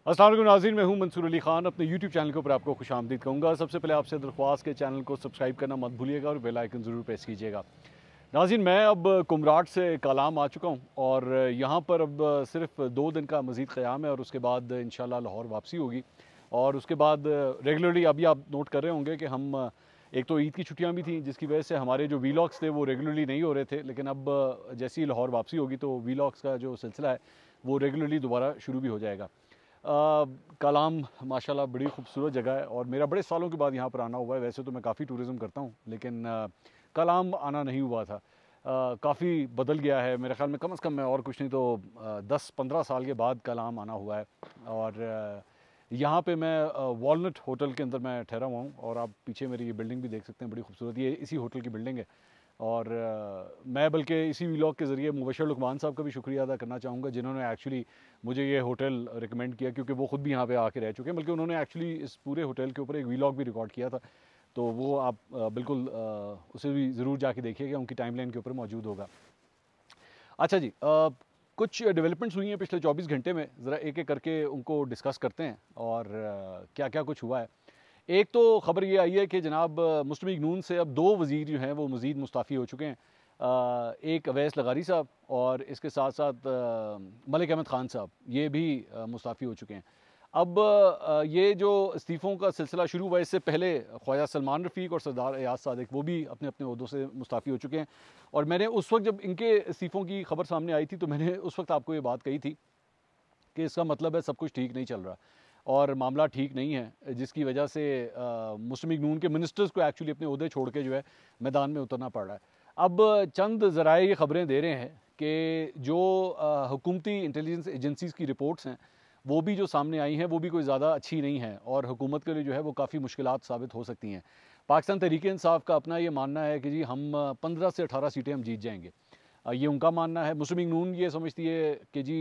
अस्सलाम वालेकुम नाज़रीन, मैं हूं मंसूर अली ख़ान। अपने यूट्यूब चैनल के ऊपर आपको खुशामदीद कहूँगा। सबसे पहले आपसे दरख्वास्त के चैनल को सब्सक्राइब करना मत भूलिएगा और बेल आइकन ज़रूर प्रेस कीजिएगा। नाज़रीन, मैं अब कुमराट से कालाम आ चुका हूँ और यहाँ पर अब सिर्फ 2 दिन का मज़ीद क़याम है और उसके बाद इंशाल्लाह लाहौर वापसी होगी। और उसके बाद रेगुलरली अभी आप नोट कर रहे होंगे कि हम एक तो ईद की छुट्टियाँ भी थी जिसकी वजह से हमारे जो वीलॉग्स थे वो रेगुलरली नहीं हो रहे थे, लेकिन अब जैसे ही लाहौर वापसी होगी तो वीलॉग्स का जो सिलसिला है वो रेगुलरली दोबारा शुरू भी हो जाएगा। कालाम माशाल्लाह बड़ी खूबसूरत जगह है और मेरा बड़े सालों के बाद यहाँ पर आना हुआ है। वैसे तो मैं काफ़ी टूरिज़म करता हूँ, लेकिन कालाम आना नहीं हुआ था। काफ़ी बदल गया है मेरे ख़्याल में, कम से कम मैं और कुछ नहीं तो 10-15 साल के बाद कालाम आना हुआ है। और यहाँ पे मैं वॉलनट होटल के अंदर मैं ठहरा हुआ हूँ और आप पीछे मेरी ये बिल्डिंग भी देख सकते हैं, बड़ी खूबसूरत। ये इसी होटल की बिल्डिंग है। और मैं बल्कि इसी व्लॉग के ज़रिए मुबशर लुकमान साहब का भी शुक्रिया अदा करना चाहूँगा, जिन्होंने एक्चुअली मुझे ये होटल रिकमेंड किया, क्योंकि वो ख़ुद भी यहाँ पे आके रह चुके हैं। बल्कि उन्होंने एक्चुअली इस पूरे होटल के ऊपर एक व्लॉग भी रिकॉर्ड किया था, तो वो आप बिल्कुल उसे भी ज़रूर जाके देखिएगा, उनकी टाइमलाइन के ऊपर मौजूद होगा। अच्छा जी, कुछ डेवलपमेंट्स हुई हैं पिछले 24 घंटे में, ज़रा एक एक करके उनको डिस्कस करते हैं और क्या क्या कुछ हुआ है। एक तो ख़बर ये आई है कि जनाब मुस्लिम लीग नून से अब 2 वज़ीर जो हैं वो मज़ीद मुस्ताफ़ी हो चुके हैं। एक अवैस लगारी साहब और इसके साथ साथ मलिक अहमद ख़ान साहब, ये भी मुस्ताफ़ी हो चुके हैं। अब ये जो इस्तीफ़ों का सिलसिला शुरू हुआ, इससे पहले ख्वाजा सलमान रफ़ीक और सरदार एयाज सादिक वो भी अपने अपने ओहदों से मुस्ताफ़ी हो चुके हैं। और मैंने उस वक्त जब इनके इस्तीफ़ों की खबर सामने आई थी तो मैंने उस वक्त आपको ये बात कही थी कि इसका मतलब है सब कुछ ठीक नहीं चल रहा और मामला ठीक नहीं है, जिसकी वजह से मुस्लिम लीग नून के मिनिस्टर्स को एक्चुअली अपने ओहदे छोड़ के जो है मैदान में उतरना पड़ रहा है। अब चंद ज़राए ये ख़बरें दे रहे हैं कि जो हुकूमती इंटेलिजेंस एजेंसीज़ की रिपोर्ट्स हैं वो भी जो सामने आई हैं वो भी कोई ज़्यादा अच्छी नहीं है और हुकूमत के लिए जो है वो काफ़ी मुश्किलात साबित हो सकती हैं। पाकिस्तान तहरीक-ए-इंसाफ का अपना ये मानना है कि जी हम 15 से 18 सीटें हम जीत जाएंगे, ये उनका मानना है। मुस्लिम लीग नून ये समझती है कि जी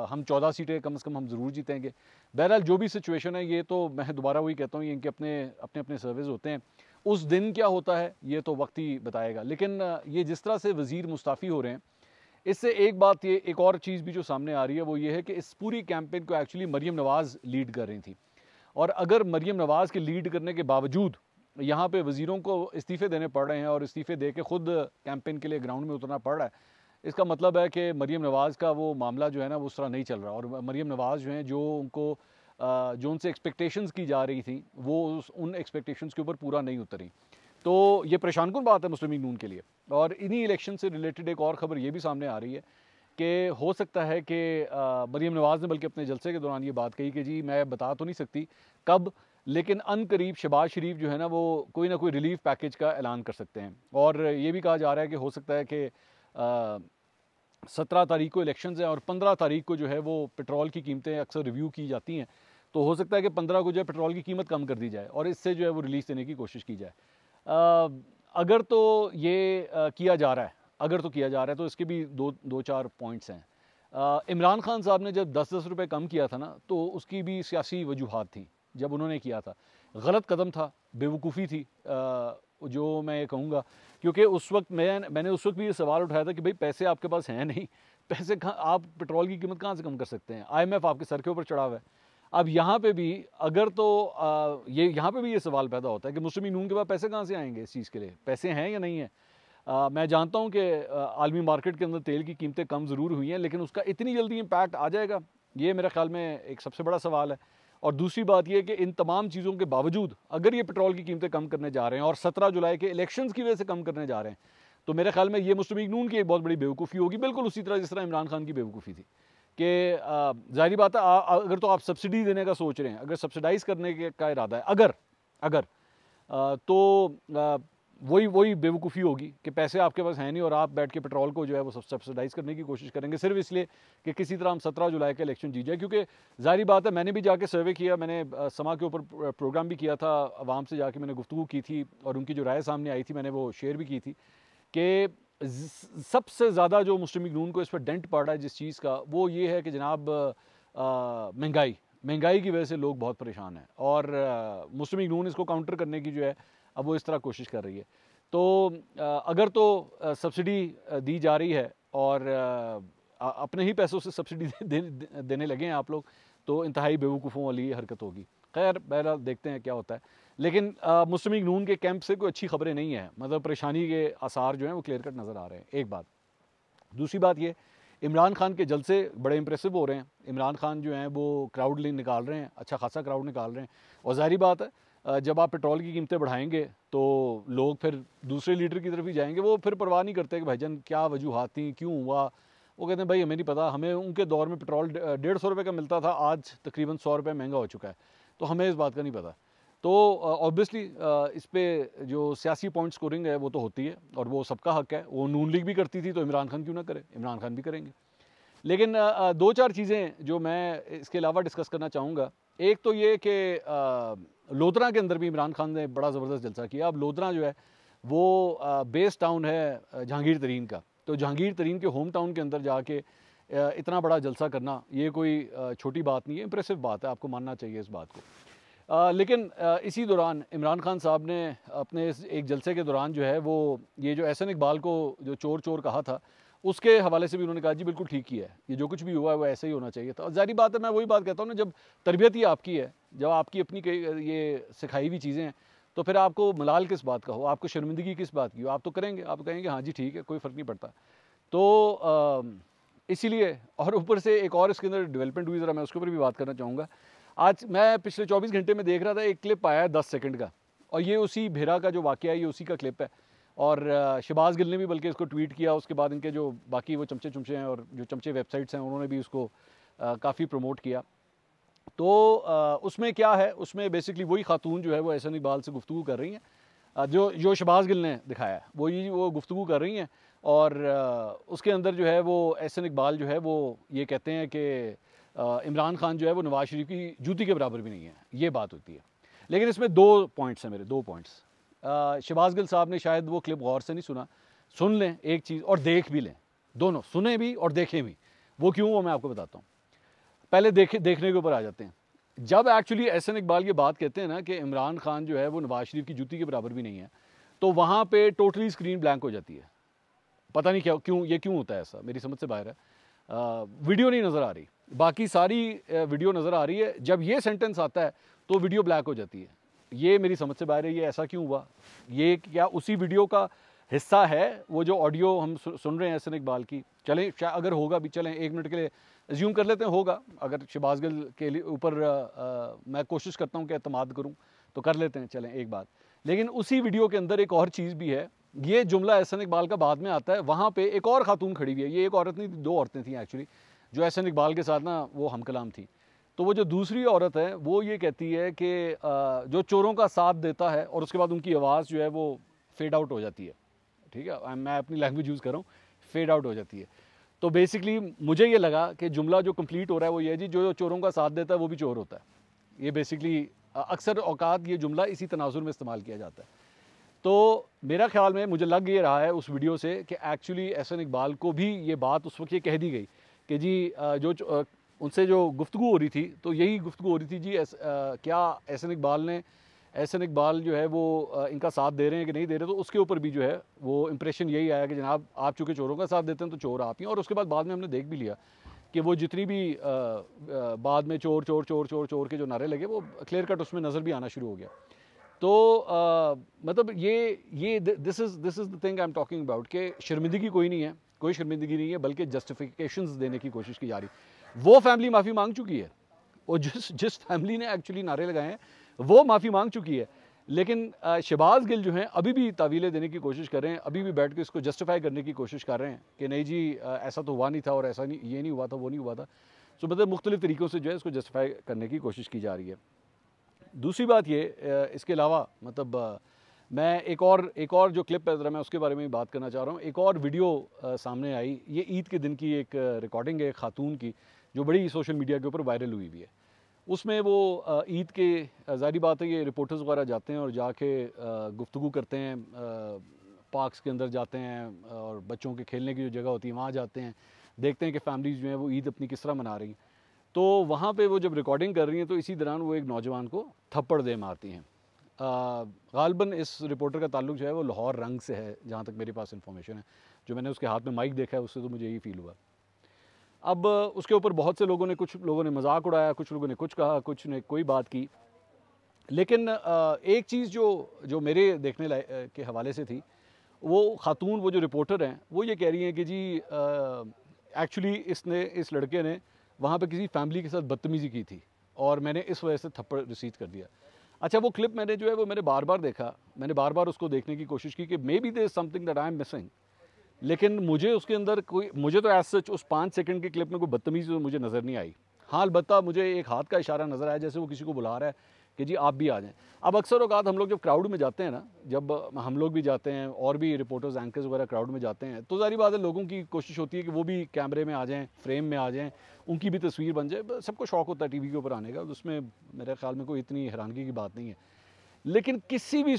हम 14 सीटें कम से कम हम ज़रूर जीतेंगे। बहरहाल जो भी सिचुएशन है, ये तो मैं दोबारा वही कहता हूँ, ये इनके अपने अपने अपने सर्वेज होते हैं। उस दिन क्या होता है ये तो वक्त ही बताएगा। लेकिन ये जिस तरह से वज़ीर मुस्ताफ़ी हो रहे हैं, इससे एक बात, ये एक और चीज़ भी जो सामने आ रही है वो ये है कि इस पूरी कैंपेन को एक्चुअली मरीम नवाज़ लीड कर रही थी। और अगर मरीम नवाज़ के लीड करने के बावजूद यहाँ पे वज़ीरों को इस्तीफ़े देने पड़ रहे हैं और इस्तीफ़े दे के ख़ुद कैंपेन के लिए ग्राउंड में उतरना पड़ रहा है, इसका मतलब है कि मरीम नवाज़ का वो मामला जो है ना वो उस तरह नहीं चल रहा। और मरीम नवाज़ जो हैं, जो उनको जो उनसे एक्सपेक्टेशंस की जा रही थी वो उन एक्सपेक्टेशंस के ऊपर पूरा नहीं उतरी। तो ये परेशानकुन बात है मुस्लिम लीग नून के लिए। और इन्हीं इलेक्शन से रिलेटेड एक और ख़बर ये भी सामने आ रही है कि हो सकता है कि मरीम नवाज़ ने बल्कि अपने जलसे के दौरान ये बात कही कि जी मैं बता तो नहीं सकती कब, लेकिन अनकरीब शहबाज शरीफ जो है ना वो कोई ना कोई रिलीफ पैकेज का ऐलान कर सकते हैं। और ये भी कहा जा रहा है कि हो सकता है कि 17 तारीख को इलेक्शंस हैं और 15 तारीख को जो है वो पेट्रोल की कीमतें अक्सर रिव्यू की जाती हैं, तो हो सकता है कि 15 को जो है पेट्रोल की कीमत कम कर दी जाए और इससे जो है वो रिलीज़ देने की कोशिश की जाए। अगर तो ये किया जा रहा है, अगर तो किया जा रहा है तो इसके भी दो चार पॉइंट्स हैं। इमरान खान साहब ने जब 10-10 रुपये कम किया था ना, तो उसकी भी सियासी वजूहात थी। जब उन्होंने किया था, गलत कदम था, बेवकूफ़ी थी, जो मैं ये कहूँगा, क्योंकि उस वक्त मैंने उस वक्त भी ये सवाल उठाया था कि भाई पैसे आपके पास हैं नहीं, पैसे कहाँ, आप पेट्रोल की कीमत कहाँ से कम कर सकते हैं? IMF आपके सर के ऊपर चढ़ा हुआ है। अब यहाँ पे भी अगर तो ये यहाँ पे भी ये सवाल पैदा होता है कि मुस्लिम लीग नून के पास पैसे कहाँ से आएंगे इस चीज़ के लिए? पैसे हैं या नहीं है? मैं जानता हूँ कि आलमी मार्केट के अंदर तेल की कीमतें कम ज़रूर हुई हैं, लेकिन उसका इतनी जल्दी इम्पैक्ट आ जाएगा, ये मेरे ख्याल में एक सबसे बड़ा सवाल है। और दूसरी बात यह कि इन तमाम चीज़ों के बावजूद अगर ये पेट्रोल की कीमतें कम करने जा रहे हैं और 17 जुलाई के इलेक्शंस की वजह से कम करने जा रहे हैं, तो मेरे ख्याल में ये मुस्लिम लीग नून की एक बहुत बड़ी बेवकूफ़ी होगी, बिल्कुल उसी तरह जिस तरह इमरान खान की बेवकूफ़ी थी। कि ज़ाहिर बात है, अगर तो आप सब्सिडी देने का सोच रहे हैं, अगर सब्सिडाइज़ करने का इरादा है, अगर तो वही वही बेवकूफ़ी होगी कि पैसे आपके पास हैं नहीं और आप बैठ के पेट्रोल को जो है वो सब्सिडाइज़ करने की कोशिश करेंगे सिर्फ इसलिए कि किसी तरह हम 17 जुलाई का इलेक्शन जीत जाए। क्योंकि ज़ाहिर बात है, मैंने भी जाके सर्वे किया, मैंने समा के ऊपर प्रोग्राम भी किया था, आवाम से जाके मैंने गुफ्तगू की थी और उनकी जो राय सामने आई थी मैंने वो शेयर भी की थी कि सबसे ज़्यादा जो मुस्लिम लीग नून को इस पर डेंट पड़ रहा है जिस चीज़ का, वो ये है कि जनाब महंगाई की वजह से लोग बहुत परेशान हैं और मुस्लिम लीग नून इसको काउंटर करने की जो है अब वो इस तरह कोशिश कर रही है। तो अगर तो सब्सिडी दी जा रही है और अपने ही पैसों से सब्सिडी देने लगे हैं आप लोग, तो इंतहाई बेवकूफ़ों वाली ये हरकत होगी। खैर बहरहाल देखते हैं क्या होता है। लेकिन मुस्लिम लीग नून के कैंप से कोई अच्छी खबरें नहीं हैं, मतलब परेशानी के आसार जो हैं वो क्लियर कट नज़र आ रहे हैं, एक बात। दूसरी बात ये, इमरान खान के जलसे बड़े इंप्रेसिव हो रहे हैं। इमरान खान जो हैं वो क्राउड निकाल रहे हैं, अच्छा खासा क्राउड निकाल रहे हैं। और ज़ाहिर बात है जब आप पेट्रोल की कीमतें बढ़ाएंगे तो लोग फिर दूसरे लीडर की तरफ ही जाएंगे। वो फिर परवाह नहीं करते कि भाईजान क्या वजूहात थी, क्यों हुआ। वो कहते हैं भाई हमें नहीं पता, हमें उनके दौर में पेट्रोल 150 रुपये का मिलता था, आज तकरीबन 100 रुपये महंगा हो चुका है, तो हमें इस बात का नहीं पता। तो ऑब्वियसली इस पे जो सियासी पॉइंट स्कोरिंग है वो तो होती है और वो सबका हक है। वो नून लीग भी करती थी तो इमरान खान क्यों ना करे, इमरान खान भी करेंगे। लेकिन दो चार चीज़ें जो मैं इसके अलावा डिस्कस करना चाहूँगा। एक तो ये कि लोधरा के अंदर भी इमरान खान ने बड़ा ज़बरदस्त जलसा किया। अब लोधरा जो है वो बेस टाउन है जहांगीर तरीन का, तो जहांगीर तरीन के होम टाउन के अंदर जाके इतना बड़ा जलसा करना ये कोई छोटी बात नहीं है, इंप्रेसिव बात है, आपको मानना चाहिए इस बात को। लेकिन इसी दौरान इमरान खान साहब ने अपने इस एक जलसे के दौरान जो है वो ये जो एहसन इकबाल को जो चोर चोर कहा था उसके हवाले से भी उन्होंने कहा जी बिल्कुल ठीक ही है, ये जो कुछ भी हुआ है वो ऐसे ही होना चाहिए था। और ज़ाहिर बात है, मैं वही बात कहता हूँ ना, जब तरबियत ही आपकी है, जब आपकी अपनी ये सिखाई हुई चीज़ें हैं, तो फिर आपको मलाल किस बात का हो, आपको शर्मिंदगी किस बात की हो, आप तो करेंगे, आप कहेंगे हाँ जी ठीक है, कोई फ़र्क नहीं पड़ता। तो इसीलिए, और ऊपर से एक और इसके अंदर डेवलपमेंट हुई, ज़रा मैं उसके ऊपर भी बात करना चाहूँगा। आज मैं पिछले 24 घंटे में देख रहा था, एक क्लिप आया है 10 सेकंड का, और ये उसी भेरा का जो वाक़या है ये उसी का क्लिप है। और शहबाज गिल ने भी बल्कि इसको ट्वीट किया, उसके बाद इनके जो बाकी वो चमचे चुमचे हैं और जो चमचे वेबसाइट्स हैं उन्होंने भी उसको काफ़ी प्रमोट किया। तो उसमें क्या है, उसमें बेसिकली वही खातून जो है वो एहसन इकबाल से गुफ्तगू कर रही हैं, जो शहबाज गिल ने दिखाया है वो गुफ्तगू कर रही हैं। और उसके अंदर जो है वो एहसन इकबाल जो है वो ये कहते हैं कि इमरान खान जो है वो नवाज शरीफ की जूती के बराबर भी नहीं है, ये बात होती है। लेकिन इसमें दो पॉइंट्स हैं मेरे, दो पॉइंट्स। शहबाज गिल साहब ने शायद वो क्लिप गौर से नहीं सुना, सुन लें एक चीज़ और देख भी लें, दोनों सुने भी और देखें भी। वो क्यों, वो मैं आपको बताता हूँ। पहले देखने के ऊपर आ जाते हैं। जब एक्चुअली एहसन इकबाल ये बात कहते हैं ना कि इमरान खान जो है वो नवाज शरीफ की जूती के बराबर भी नहीं है, तो वहाँ पे टोटली स्क्रीन ब्लैंक हो जाती है। पता नहीं क्या क्यों, ये क्यों होता है ऐसा, मेरी समझ से बाहर है। वीडियो नहीं नज़र आ रही, बाकी सारी वीडियो नज़र आ रही है, जब ये सेंटेंस आता है तो वीडियो ब्लैक हो जाती है। ये मेरी समझ से बाहर है, ये ऐसा क्यों हुआ। ये क्या उसी वीडियो का हिस्सा है वो जो ऑडियो हम सुन रहे हैं एहसन इकबाल की। चलें अगर होगा भी, चलें 1 मिनट के लिए एज्यूम कर लेते हैं होगा, अगर शहबाज गिल के ऊपर मैं कोशिश करता हूँ कि एतमाद करूँ तो कर लेते हैं, चलें एक बात। लेकिन उसी वीडियो के अंदर एक और चीज़ भी है, ये जुमला एहसन इकबाल का बाद में आता है। वहाँ पे एक और खातून खड़ी हुई है, ये एक औरत नहीं थी, 2 औरतें थी एक्चुअली, जो एहसन इकबाल के साथ ना वो हमकलाम थी। तो वो जो दूसरी औरत है वो ये कहती है कि जो चोरों का साथ देता है, और उसके बाद उनकी आवाज़ जो है वो फेड आउट हो जाती है। ठीक है, मैं अपनी लैंग्वेज यूज़ कर रहा हूँ, फेड आउट हो जाती है। तो बेसिकली मुझे ये लगा कि जुमला जो कंप्लीट हो रहा है वो ये जी, जो चोरों का साथ देता है वो भी चोर होता है। ये बेसिकली अक्सर औकात ये जुमला इसी तनाजुर में इस्तेमाल किया जाता है। तो मेरा ख्याल में मुझे लग ये रहा है उस वीडियो से कि एक्चुअली एहसन इकबाल को भी ये बात उस वक्त ये कह दी गई कि जी उनसे जो गुफ्तगू हो रही थी, तो यही गुफ्तगू हो रही थी जी क्या एहसन इकबाल जो है वो इनका साथ दे रहे हैं कि नहीं दे रहे। तो उसके ऊपर भी जो है वो इंप्रेशन यही आया कि जनाब आप चूँकि चोरों का साथ देते हैं तो चोर आप ही। और उसके बाद में हमने देख भी लिया कि वो जितनी भी बाद में चोर चोर चोर चोर चोर के जो नारे लगे वो क्लियर कट उसमें नज़र भी आना शुरू हो गया। तो मतलब ये this is the thing I am talking about कि शर्मिंदगी कोई नहीं है, कोई शर्मिंदगी नहीं है, बल्कि जस्टिफिकेशंस देने की कोशिश की जा रही। वो फैमिली माफ़ी मांग चुकी है, और जिस फैमिली ने एक्चुअली नारे लगाए हैं वो माफ़ी मांग चुकी है। लेकिन शहबाज गिल जो हैं अभी भी तावीलें देने की कोशिश कर रहे हैं, अभी भी बैठ के इसको जस्टिफाई करने की कोशिश कर रहे हैं कि नहीं जी ऐसा तो हुआ नहीं था, और ऐसा नहीं, ये नहीं हुआ था, वो नहीं हुआ था। सो मतलब मुख्तलिफ तरीक़ों से जो है इसको जस्टिफाई करने की कोशिश की जा रही है। दूसरी बात ये इसके अलावा मतलब मैं एक और जो क्लिप है ज़रा मैं उसके बारे में भी बात करना चाह रहा हूँ। एक और वीडियो सामने आई, ये ईद के दिन की एक रिकॉर्डिंग है खातून की, जो बड़ी सोशल मीडिया के ऊपर वायरल हुई है। उसमें वो ईद के ज़ाहिर बात है ये रिपोर्टर्स वगैरह जाते हैं और जाके गुफ्तगू करते हैं, पार्क्स के अंदर जाते हैं और बच्चों के खेलने की जो जगह होती है वहाँ जाते हैं, देखते हैं कि फैमिलीज़ जो हैं वो ईद अपनी किस तरह मना रही हैं। तो वहाँ पे वो जब रिकॉर्डिंग कर रही हैं तो इसी दौरान वो एक नौजवान को थप्पड़ दे मारती हैं। गालबन इस रिपोर्टर का ताल्लुक जो है वो लाहौर रंग से है, जहाँ तक मेरे पास इन्फॉर्मेशन है। जो मैंने उसके हाथ में माइक देखा है उससे तो मुझे यही फील हुआ। अब उसके ऊपर बहुत से लोगों ने, कुछ लोगों ने मजाक उड़ाया, कुछ लोगों ने कुछ कहा, कुछ ने कोई बात की। लेकिन एक चीज़ जो मेरे देखने के हवाले से थी, वो खातून, वो जो रिपोर्टर हैं, वो ये कह रही हैं कि जी एक्चुअली इस लड़के ने वहाँ पे किसी फैमिली के साथ बदतमीज़ी की थी और मैंने इस वजह से थप्पड़ रिसीव कर दिया। अच्छा, वो क्लिप मैंने जो है वो मैंने बार बार देखा, मैंने बार बार उसको देखने की कोशिश की कि maybe there is something that I am missing, लेकिन मुझे उसके अंदर कोई, मुझे तो एज सच उस 5 सेकंड के क्लिप में कोई बदतमीज़ी तो मुझे नज़र नहीं आई। हाँ, अलबत्ता मुझे एक हाथ का इशारा नज़र आया, जैसे वो किसी को बुला रहा है कि जी आप भी आ जाएँ। अब अक्सर औक़ात हम लोग जब क्राउड में जाते हैं ना, जब हम लोग भी जाते हैं और भी रिपोर्टर्स, एंकर्स वगैरह क्राउड में जाते हैं, तो ज़ाहिर बात है लोगों की कोशिश होती है कि वो भी कैमरे में आ जाएँ, फ्रेम में आ जाएँ, उनकी भी तस्वीर बन जाए। सबको शौक़ होता है टीवी के ऊपर आने का, उसमें मेरे ख़्याल में कोई इतनी हैरानगी की बात नहीं है। लेकिन किसी भी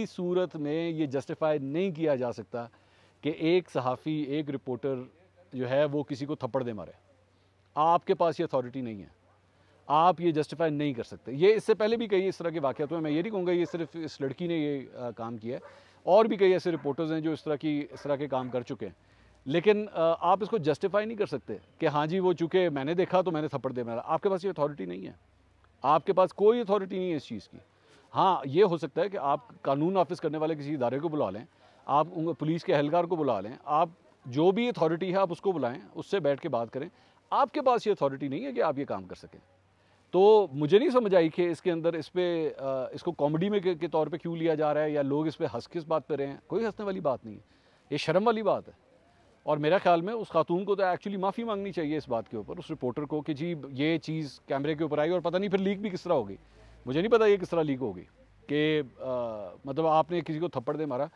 सूरत में ये जस्टिफाई नहीं किया जा सकता कि एक सहाफ़ी, एक रिपोर्टर जो है वो किसी को थप्पड़ दे मारे। आपके पास ये अथॉरिटी नहीं है, आप ये जस्टिफाई नहीं कर सकते। ये इससे पहले भी कई इस तरह के वाक़यात हुए, मैं ये नहीं कहूँगा ये सिर्फ इस लड़की ने ये काम किया है, और भी कई ऐसे रिपोर्टर्स हैं जो इस तरह के काम कर चुके हैं। लेकिन आप इसको जस्टिफाई नहीं कर सकते कि हाँ जी, वो चूँकि मैंने देखा तो मैंने थप्पड़ दे मारा। आपके पास ये अथॉरिटी नहीं है, आपके पास कोई अथॉरिटी नहीं है इस चीज़ की। हाँ, ये हो सकता है कि आप कानून नाफिज़ करने वाले किसी इदारे को बुला लें, आप पुलिस के एहलकार को बुला लें, आप जो भी अथॉरिटी है आप उसको बुलाएं, उससे बैठ के बात करें। आपके पास ये अथॉरिटी नहीं है कि आप ये काम कर सकें। तो मुझे नहीं समझ आई कि इसके अंदर इसको कॉमेडी में के तौर पे क्यों लिया जा रहा है, या लोग इस पे हंस किस बात पे रहे हैं। कोई हंसने वाली बात नहीं है, ये शर्म वाली बात है। और मेरा ख्याल में उस खातून को तो एक्चुअली माफ़ी मांगनी चाहिए इस बात के ऊपर, उस रिपोर्टर को, कि जी ये चीज़ कैमरे के ऊपर आई और पता नहीं फिर लीक भी किस तरह होगी। मुझे नहीं पता ये किस तरह लीक होगी कि मतलब आपने किसी को थप्पड़ दे मारा।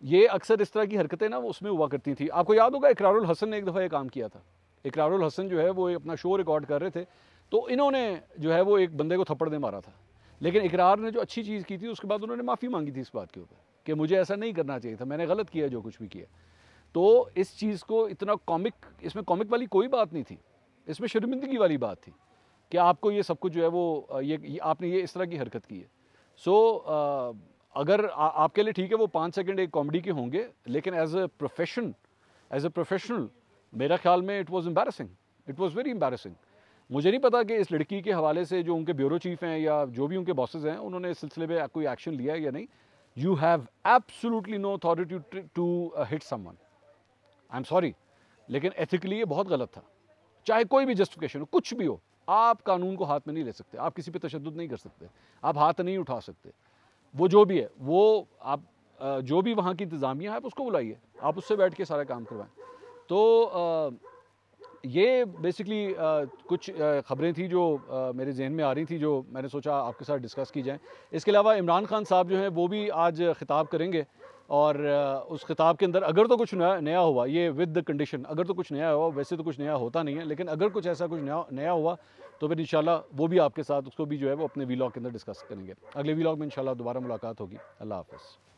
ये अक्सर इस तरह की हरकतें ना वो उसमें हुआ करती थी। आपको याद होगा इकरारुल हसन ने एक दफ़ा ये काम किया था। इकरारुल हसन जो है वो अपना शो रिकॉर्ड कर रहे थे, तो इन्होंने जो है वो एक बंदे को थप्पड़ दे मारा था। लेकिन इकरार ने जो अच्छी चीज़ की थी, उसके बाद उन्होंने माफ़ी मांगी थी इस बात के ऊपर कि मुझे ऐसा नहीं करना चाहिए था, मैंने गलत किया जो कुछ भी किया। तो इस चीज़ को इतना इसमें कॉमिक वाली कोई बात नहीं थी, इसमें शर्मिंदगी वाली बात थी कि आपको ये सब कुछ जो है वो ये आपने ये इस तरह की हरकत की है। सो अगर आपके लिए ठीक है वो 5 सेकंड एक कॉमेडी के होंगे, लेकिन एज ए प्रोफेशनल मेरा ख्याल में it was embarrassing, it was very embarrassing. मुझे नहीं पता कि इस लड़की के हवाले से जो उनके ब्यूरो चीफ हैं या जो भी उनके बॉसेस हैं, उन्होंने इस सिलसिले में कोई एक्शन लिया है या नहीं। You have absolutely no authority to hit someone, I am sorry, लेकिन एथिकली ये बहुत गलत था। चाहे कोई भी जस्टिफिकेशन हो, कुछ भी हो, आप कानून को हाथ में नहीं ले सकते, आप किसी पे तशद्दुद नहीं कर सकते, आप हाथ नहीं उठा सकते। वो जो भी है वो आप जो भी वहाँ की इंतज़ामिया है आप उसको बुलाइए, आप उससे बैठ के सारा काम करवाएं। तो ये बेसिकली कुछ ख़बरें थी जो मेरे जहन में आ रही थी, जो मैंने सोचा आपके साथ डिस्कस की जाएँ। इसके अलावा इमरान खान साहब जो हैं वो भी आज ख़िताब करेंगे, और उस ख़िताब के अंदर अगर तो कुछ नया हुआ, ये विद द कंडीशन, अगर तो कुछ नया हुआ, वैसे तो कुछ नया होता नहीं है, लेकिन अगर कुछ ऐसा कुछ नया हुआ तो फिर इंशाल्लाह वो भी आपके साथ उसको भी जो है वो अपने वीलॉग के अंदर डिस्कस करेंगे। अगले वीलॉग में इंशाल्लाह दोबारा मुलाकात होगी। अल्लाह हाफ़िज़।